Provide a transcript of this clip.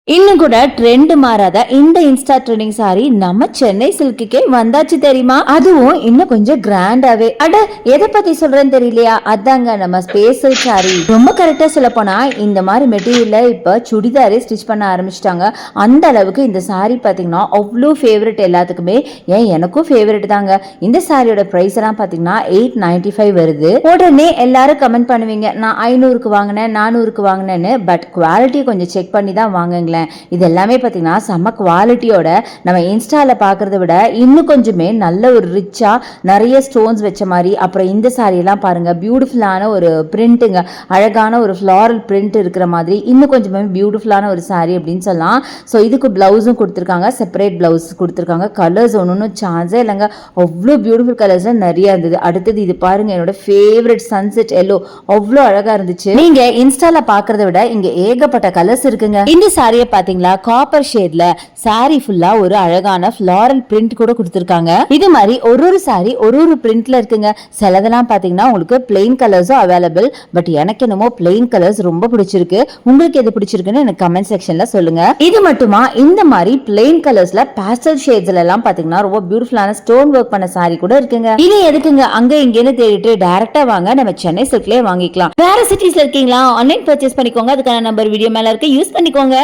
இன்னும் கூட ட்ரெண்ட் மாறாத இந்த இன்ஸ்டா ட்ரெண்டிங் சாரி நம்ம சென்னை சில்க்குக்கே வந்தாச்சு தெரியுமா? அதுவும் இன்னும் கொஞ்சம் கிராண்டாவே. அட எதை பத்தி சொல்றேன்னு தெரியலையா? அதாங்க நம்ம ஸ்பேஷல் சாரி. ரொம்ப கரெக்டா சொல்ல போனா இந்த மாதிரி மெட்டீரியல்ல இப்ப சுடிதாரே ஸ்டிச் பண்ண ஆரம்பிச்சிட்டாங்க. அந்த அளவுக்கு இந்த சாரி பாத்தீங்கன்னா அவ்வளோ ஃபேவரட் எல்லாத்துக்குமே. ஏன் எனக்கும் ஃபேவரட் தாங்க. இந்த சாரியோட பிரைஸ் எல்லாம் பாத்தீங்கன்னா 895 வருது. உடனே எல்லாரும் கமெண்ட் பண்ணுவீங்க, நான் 500க்கு வாங்கினேன் 400க்கு வாங்கினேன்னு. பட் குவாலிட்டி கொஞ்சம் செக் பண்ணி தான் வாங்குங்க. இது எல்லாமே பார்த்தீங்கன்னா செம்ம குவாலிட்டியோட நம்ம இன்ஸ்டால பார்க்கறத விட இன்னும் கொஞ்சமே நல்ல ஒரு ரிச்சா நிறைய ஸ்டோன்ஸ் வச்ச மாதிரி. அப்புறம் இந்த சாரி எல்லாம் பாருங்க, பியூட்டிஃபுல்லான ஒரு பிரிண்ட்டுங்க, அழகான ஒரு ஃப்ளாரல் பிரிண்ட் இருக்கிற மாதிரி இன்னும் கொஞ்சமே பியூட்டிஃபுல்லான ஒரு சாரி அப்படின்னு சொல்லலாம். ஸோ இதுக்கு பிளவுஸும் கொடுத்துருக்காங்க, செப்பரேட் பிளவுஸ் கொடுத்துருக்காங்க. கலர்ஸ் ஒன்று சான்ஸே இல்லைங்க, அவ்வளோ பியூட்டிஃபுல் கலர்ஸ் நிறைய இருந்தது. அடுத்தது இது பாருங்க, என்னோட ஃபேவரட் சன்செட் எல்லோ, அவ்வளோ அழகா இருந்துச்சு. நீங்க இன்ஸ்டால பாக்குறத விட இங்க ஏகப்பட்ட கலர்ஸ் இருக்குங்க. இந்த சாரி பாத்தீங்களா, காப்பர் ஷேட்ல சாரி ஃபுல்லா ஒரு அழகான ஃப்ளாரல் பிரிண்ட் கூட கொடுத்திருக்காங்க. இது மாதிரி ஒரு சாரி ஒரு பிரிண்ட்ல இருக்குங்க. சிலதெல்லாம் பாத்தீங்கன்னா உங்களுக்கு பிளெயின் கலர்ஸும் அவைலபிள். பட் எனக்கு என்னமோ பிளெயின் கலர்ஸ் ரொம்ப பிடிச்சிருக்கு. உங்களுக்கு எது பிடிச்சிருக்குன்னு எனக்கு கமெண்ட் செக்ஷன்ல சொல்லுங்க. இது மட்டுமா, இந்த மாதிரி பிளெயின் கலர்ஸ்ல பாஸ்டல் ஷேட்ஸ்ல எல்லாம் பாத்தீங்கன்னா ரொம்ப பியூட்டிஃபுல்லான ஸ்டோன் ஒர்க் பண்ண சாரி கூட இருக்குங்க. இது எதுக்குங்க அங்க இங்கன்னு தேடிட்டு டைரக்டா வாங்க, நம்ம சென்னை சில்க்லயே வாங்கிக்கலாம். வேற சிட்டிஸ்ல இருக்கீங்களா, ஆன்லைன் பர்ச்சேஸ் பண்ணிக்கோங்க. அதுக்கான நம்பர் வீடியோ மேல இருக்கு, யூஸ் பண்ணிக்கோங்க.